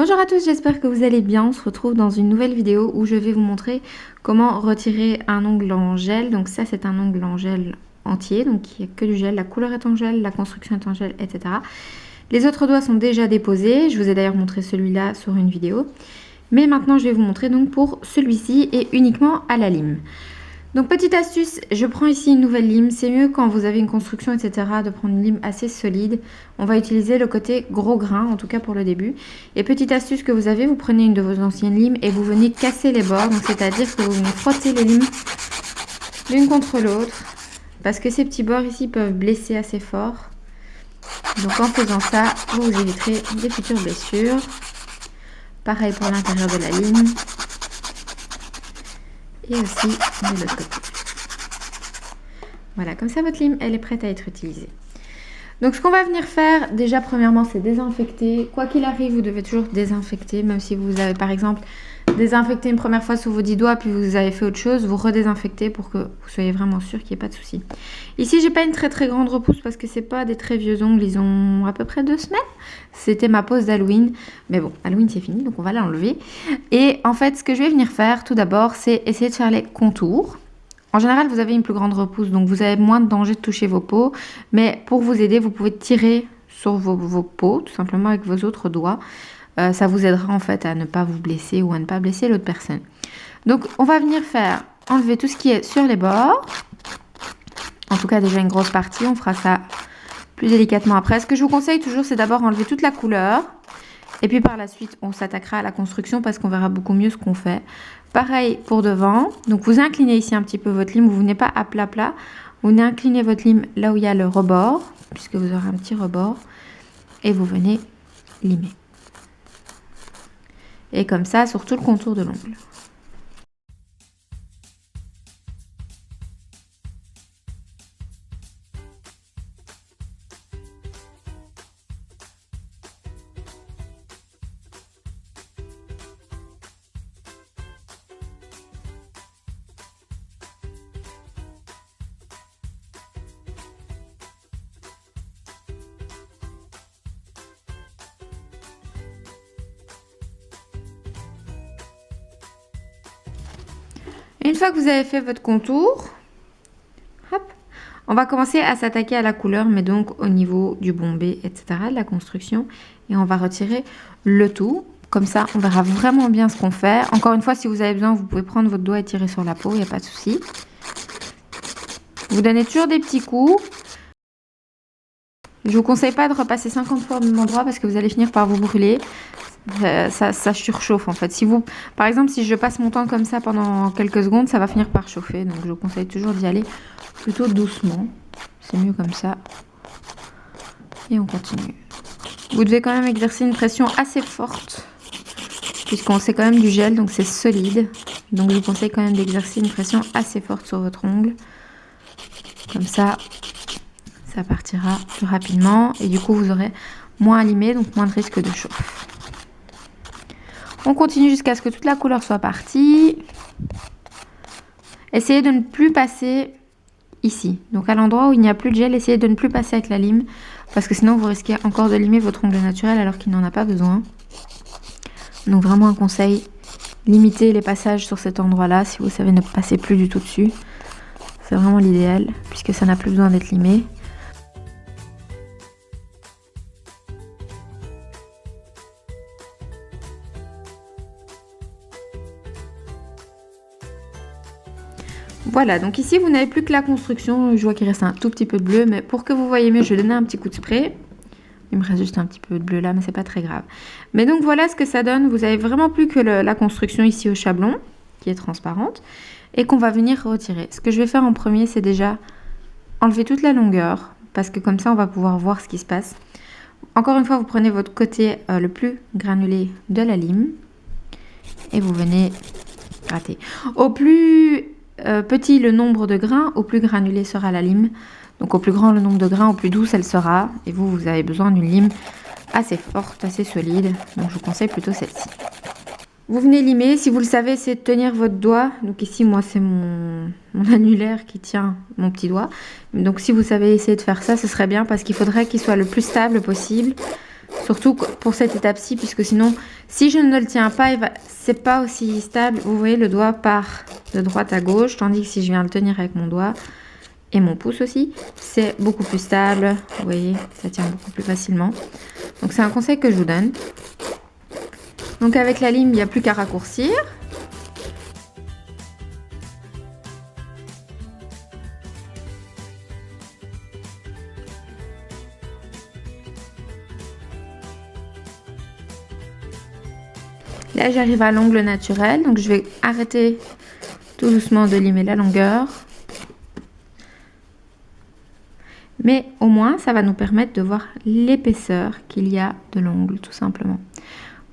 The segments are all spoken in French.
Bonjour à tous, j'espère que vous allez bien. On se retrouve dans une nouvelle vidéo où je vais vous montrer comment retirer un ongle en gel. Donc ça, c'est un ongle en gel entier, donc il n'y a que du gel, la couleur est en gel, la construction est en gel, etc. Les autres doigts sont déjà déposés. Je vous ai d'ailleurs montré celui-là sur une vidéo. Mais maintenant, je vais vous montrer donc pour celui-ci et uniquement à la lime. Donc petite astuce, je prends ici une nouvelle lime. C'est mieux quand vous avez une construction, etc. de prendre une lime assez solide. On va utiliser le côté gros grain, en tout cas pour le début. Et petite astuce que vous avez, vous prenez une de vos anciennes limes et vous venez casser les bords. Donc c'est-à-dire que vous venez frotter les limes l'une contre l'autre. Parce que ces petits bords ici peuvent blesser assez fort. Donc en faisant ça, vous vous éviterez des futures blessures. Pareil pour l'intérieur de la lime. Et aussi de l'autre côté. Voilà, comme ça votre lime elle est prête à être utilisée. Donc ce qu'on va venir faire, déjà premièrement c'est désinfecter. Quoi qu'il arrive, vous devez toujours désinfecter, même si vous avez par exemple désinfecté une première fois sous vos 10 doigts, puis vous avez fait autre chose, vous redésinfectez pour que vous soyez vraiment sûr qu'il n'y ait pas de souci. Ici j'ai pas une très grande repousse parce que c'est pas des très vieux ongles, ils ont à peu près 2 semaines. C'était ma pause d'Halloween, mais bon, Halloween c'est fini, donc on va l'enlever. Et en fait ce que je vais venir faire tout d'abord, c'est essayer de faire les contours. En général, vous avez une plus grande repousse, donc vous avez moins de danger de toucher vos peaux. Mais pour vous aider, vous pouvez tirer sur vos peaux, tout simplement avec vos autres doigts. Ça vous aidera en fait à ne pas vous blesser ou à ne pas blesser l'autre personne. Donc, on va venir enlever tout ce qui est sur les bords. En tout cas, déjà une grosse partie. On fera ça plus délicatement après. Ce que je vous conseille toujours, c'est d'abord enlever toute la couleur. Et puis par la suite, on s'attaquera à la construction parce qu'on verra beaucoup mieux ce qu'on fait. Pareil pour devant. Donc vous inclinez ici un petit peu votre lime. Vous venez pas à plat plat. Vous venez incliner votre lime là où il y a le rebord, puisque vous aurez un petit rebord. Et vous venez limer. Et comme ça, sur tout le contour de l'ongle. Une fois que vous avez fait votre contour, hop, on va commencer à s'attaquer à la couleur, mais donc au niveau du bombé, etc., de la construction. Et on va retirer le tout. Comme ça, on verra vraiment bien ce qu'on fait. Encore une fois, si vous avez besoin, vous pouvez prendre votre doigt et tirer sur la peau, il n'y a pas de souci. Vous donnez toujours des petits coups. Je ne vous conseille pas de repasser 50 fois au même endroit parce que vous allez finir par vous brûler. Ça surchauffe en fait. Par exemple, si je passe mon temps comme ça pendant quelques secondes, ça va finir par chauffer. Donc je vous conseille toujours d'y aller plutôt doucement. C'est mieux comme ça. Et on continue. Vous devez quand même exercer une pression assez forte. Puisqu'on sait quand même du gel, donc c'est solide. Donc je vous conseille quand même d'exercer une pression assez forte sur votre ongle. Comme ça, ça partira plus rapidement. Et du coup, vous aurez moins à limer, donc moins de risque de chauffe. On continue jusqu'à ce que toute la couleur soit partie. Essayez de ne plus passer ici. Donc à l'endroit où il n'y a plus de gel, essayez de ne plus passer avec la lime. Parce que sinon, vous risquez encore de limer votre ongle naturel alors qu'il n'en a pas besoin. Donc vraiment un conseil, limitez les passages sur cet endroit-là si vous savez ne passer plus du tout dessus. C'est vraiment l'idéal puisque ça n'a plus besoin d'être limé. Voilà, donc ici vous n'avez plus que la construction. Je vois qu'il reste un tout petit peu de bleu, mais pour que vous voyez mieux, je vais donner un petit coup de spray. Il me reste juste un petit peu de bleu là, mais c'est pas très grave. Mais donc voilà ce que ça donne. Vous avez vraiment plus que la construction ici au chablon, qui est transparente, et qu'on va venir retirer. Ce que je vais faire en premier, c'est déjà enlever toute la longueur, parce que comme ça, on va pouvoir voir ce qui se passe. Encore une fois, vous prenez votre côté le plus granulé de la lime, et vous venez gratter. Au plus petit le nombre de grains, au plus granulé sera la lime. Donc au plus grand le nombre de grains, au plus douce elle sera. Et vous avez besoin d'une lime assez forte, assez solide. Donc je vous conseille plutôt celle-ci. Vous venez limer. Si vous le savez, essayez de tenir votre doigt. Donc ici, moi, c'est mon annulaire qui tient mon petit doigt. Donc si vous savez essayer de faire ça, ce serait bien parce qu'il faudrait qu'il soit le plus stable possible. Surtout pour cette étape-ci, puisque sinon, Si je ne le tiens pas, c'est pas aussi stable. Vous voyez, le doigt part de droite à gauche, tandis que si je viens le tenir avec mon doigt et mon pouce aussi, c'est beaucoup plus stable. Vous voyez, ça tient beaucoup plus facilement. Donc c'est un conseil que je vous donne. Donc avec la lime, il n'y a plus qu'à raccourcir. Là, j'arrive à l'ongle naturel, donc je vais arrêter tout doucement de limer la longueur. Mais au moins, ça va nous permettre de voir l'épaisseur qu'il y a de l'ongle, tout simplement.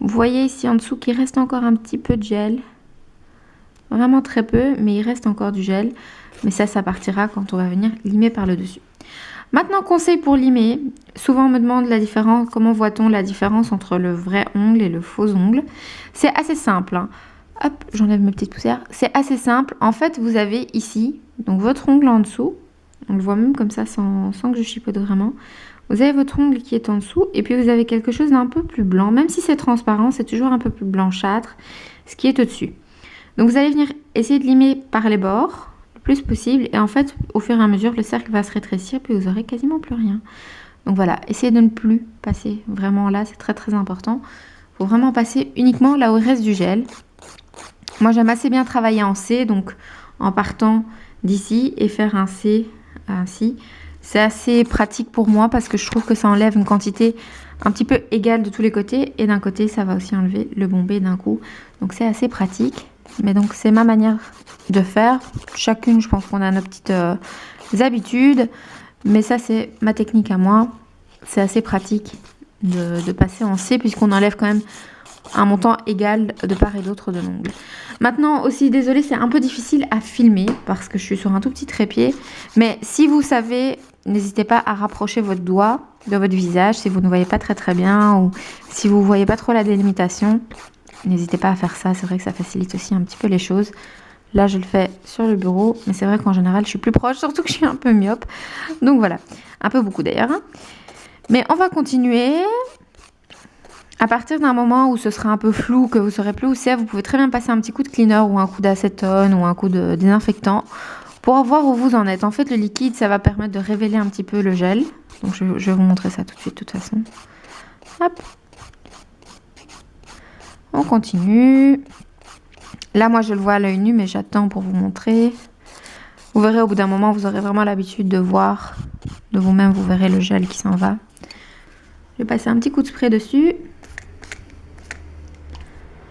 Vous voyez ici en dessous qu'il reste encore un petit peu de gel. Vraiment très peu, mais il reste encore du gel. Mais ça partira quand on va venir limer par le dessus. Maintenant, conseil pour limer. Souvent, on me demande la différence. Comment voit-on la différence entre le vrai ongle et le faux ongle? C'est assez simple. Hein. Hop, j'enlève mes petites poussières. C'est assez simple. En fait, vous avez ici, donc votre ongle en dessous. On le voit même comme ça sans que je chipote vraiment. Vous avez votre ongle qui est en dessous. Et puis, vous avez quelque chose d'un peu plus blanc. Même si c'est transparent, c'est toujours un peu plus blanchâtre. Ce qui est au-dessus. Donc, vous allez venir essayer de limer par les bords. Plus possible et en fait au fur et à mesure le cercle va se rétrécir puis vous aurez quasiment plus rien. Donc voilà, essayez de ne plus passer vraiment là, c'est très très important. Il faut vraiment passer uniquement là où il reste du gel. Moi j'aime assez bien travailler en C, donc en partant d'ici et faire un C ainsi. C'est assez pratique pour moi parce que je trouve que ça enlève une quantité un petit peu égale de tous les côtés et d'un côté ça va aussi enlever le bombé d'un coup. Donc c'est assez pratique. Mais donc c'est ma manière de faire. Chacune, je pense qu'on a nos petites habitudes. Mais ça, c'est ma technique à moi. C'est assez pratique de passer en C puisqu'on enlève quand même un montant égal de part et d'autre de l'ongle. Maintenant aussi, désolée, c'est un peu difficile à filmer parce que je suis sur un tout petit trépied. Mais si vous savez, n'hésitez pas à rapprocher votre doigt de votre visage si vous ne voyez pas très très bien ou si vous ne voyez pas trop la délimitation. N'hésitez pas à faire ça, c'est vrai que ça facilite aussi un petit peu les choses. Là, je le fais sur le bureau, mais c'est vrai qu'en général, je suis plus proche, surtout que je suis un peu myope. Donc voilà, un peu beaucoup d'ailleurs. Hein. Mais on va continuer. À partir d'un moment où ce sera un peu flou, que vous saurez plus où c'est, vous pouvez très bien passer un petit coup de cleaner ou un coup d'acétone ou un coup de désinfectant pour voir où vous en êtes. En fait, le liquide, ça va permettre de révéler un petit peu le gel. Donc je vais vous montrer ça tout de suite, de toute façon. Hop. On continue. Là, moi, je le vois à l'œil nu, mais j'attends pour vous montrer. Vous verrez, au bout d'un moment, vous aurez vraiment l'habitude de voir de vous-même. Vous verrez le gel qui s'en va. Je vais passer un petit coup de spray dessus.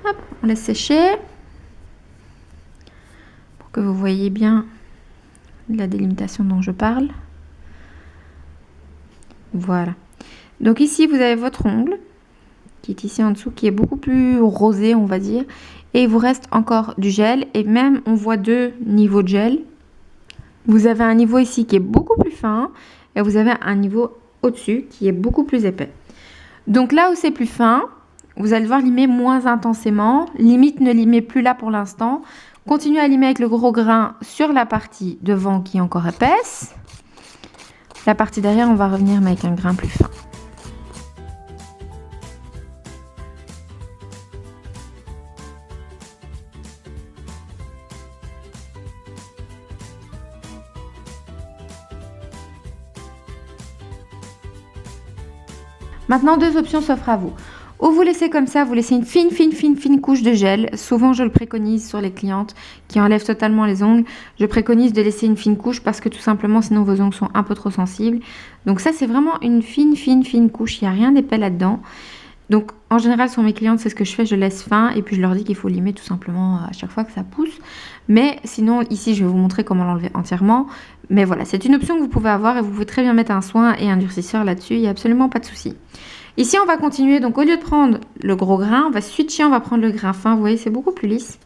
Hop, on laisse sécher. Pour que vous voyez bien la délimitation dont je parle. Voilà. Donc ici, vous avez votre ongle. Qui est ici en dessous, qui est beaucoup plus rosé, on va dire. Et il vous reste encore du gel. Et même, on voit deux niveaux de gel. Vous avez un niveau ici qui est beaucoup plus fin. Et vous avez un niveau au-dessus qui est beaucoup plus épais. Donc là où c'est plus fin, vous allez devoir limer moins intensément. Limite, ne limez plus là pour l'instant. Continuez à limer avec le gros grain sur la partie devant qui est encore épaisse. La partie derrière, on va revenir mais avec un grain plus fin. Maintenant, deux options s'offrent à vous. Ou vous laissez comme ça, vous laissez une fine couche de gel. Souvent, je le préconise sur les clientes qui enlèvent totalement les ongles. Je préconise de laisser une fine couche parce que tout simplement, sinon vos ongles sont un peu trop sensibles. Donc ça, c'est vraiment une fine couche. Il n'y a rien d'épais là-dedans. Donc, en général, sur mes clientes, c'est ce que je fais. Je laisse fin et puis je leur dis qu'il faut limer tout simplement à chaque fois que ça pousse. Mais sinon, ici, je vais vous montrer comment l'enlever entièrement. Mais voilà, c'est une option que vous pouvez avoir et vous pouvez très bien mettre un soin et un durcisseur là-dessus. Il n'y a absolument pas de souci. Ici, on va continuer. Donc, au lieu de prendre le gros grain, on va switcher, on va prendre le grain fin. Vous voyez, c'est beaucoup plus lisse.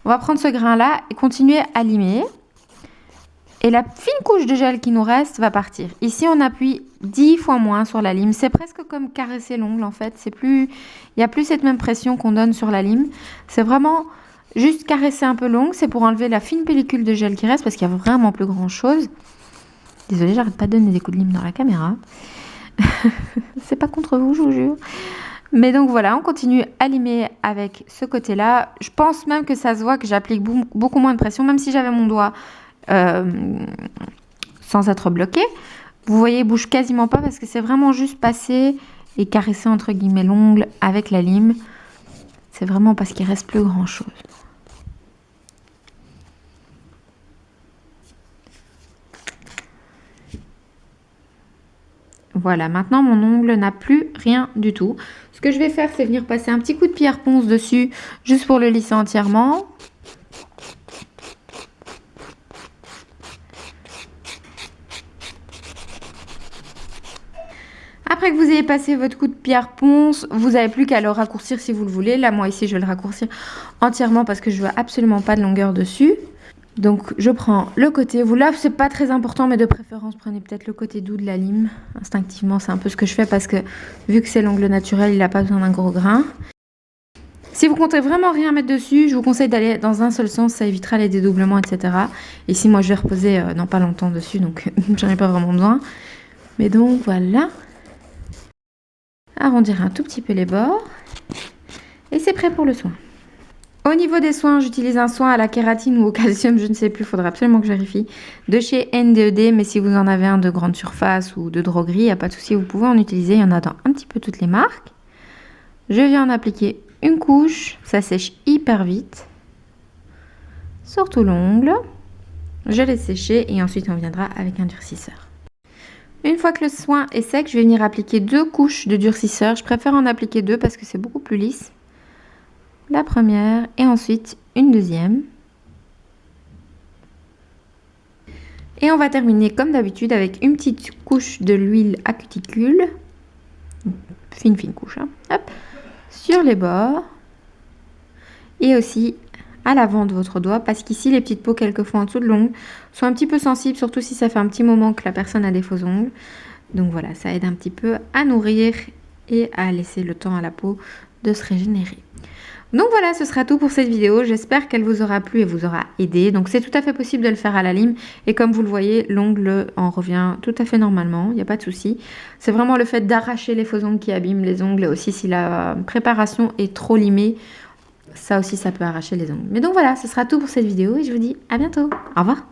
On va prendre ce grain-là et continuer à limer. Et la fine couche de gel qui nous reste va partir. Ici, on appuie 10 fois moins sur la lime. C'est presque comme caresser l'ongle, en fait. Il n'y a plus cette même pression qu'on donne sur la lime. C'est vraiment juste caresser un peu l'ongle. C'est pour enlever la fine pellicule de gel qui reste parce qu'il n'y a vraiment plus grand-chose. Désolée, j'arrête pas de donner des coups de lime dans la caméra. C'est pas contre vous, je vous jure. Mais donc voilà, on continue à limer avec ce côté-là. Je pense même que ça se voit que j'applique beaucoup moins de pression, même si j'avais mon doigt sans être bloqué. Vous voyez, il bouge quasiment pas parce que c'est vraiment juste passer et caresser entre guillemets l'ongle avec la lime. C'est vraiment parce qu'il reste plus grand chose. Voilà, maintenant mon ongle n'a plus rien du tout. Ce que je vais faire, c'est venir passer un petit coup de pierre ponce dessus, juste pour le lisser entièrement. Après que vous ayez passé votre coup de pierre ponce, vous n'avez plus qu'à le raccourcir si vous le voulez. Là, moi ici, je vais le raccourcir entièrement parce que je veux absolument pas de longueur dessus. Donc je prends le côté, vous là c'est pas très important, mais de préférence prenez peut-être le côté doux de la lime. Instinctivement c'est un peu ce que je fais parce que vu que c'est l'ongle naturel, il n'a pas besoin d'un gros grain. Si vous comptez vraiment rien mettre dessus, je vous conseille d'aller dans un seul sens, ça évitera les dédoublements, etc. Ici moi je vais reposer dans pas longtemps dessus, donc j'en ai pas vraiment besoin. Mais donc voilà. Arrondir un tout petit peu les bords. Et c'est prêt pour le soin. Au niveau des soins, j'utilise un soin à la kératine ou au calcium, je ne sais plus, il faudra absolument que je vérifie, de chez NDED, mais si vous en avez un de grande surface ou de droguerie, il n'y a pas de souci, vous pouvez en utiliser, il y en a dans un petit peu toutes les marques. Je viens en appliquer une couche, ça sèche hyper vite, sur tout l'ongle, je laisse sécher et ensuite on viendra avec un durcisseur. Une fois que le soin est sec, je vais venir appliquer 2 couches de durcisseur, je préfère en appliquer 2 parce que c'est beaucoup plus lisse. La première et ensuite une deuxième. Et on va terminer comme d'habitude avec une petite couche de l'huile à cuticule. Fine couche, hein. Hop, sur les bords. Et aussi à l'avant de votre doigt, parce qu'ici les petites peaux quelquefois en dessous de l'ongle sont un petit peu sensibles, surtout si ça fait un petit moment que la personne a des faux ongles. Donc voilà, ça aide un petit peu à nourrir et à laisser le temps à la peau de se régénérer. Donc voilà, ce sera tout pour cette vidéo. J'espère qu'elle vous aura plu et vous aura aidé. Donc c'est tout à fait possible de le faire à la lime. Et comme vous le voyez, l'ongle en revient tout à fait normalement. Il n'y a pas de souci. C'est vraiment le fait d'arracher les faux ongles qui abîment les ongles. Et aussi si la préparation est trop limée, ça aussi ça peut arracher les ongles. Mais donc voilà, ce sera tout pour cette vidéo. Et je vous dis à bientôt. Au revoir.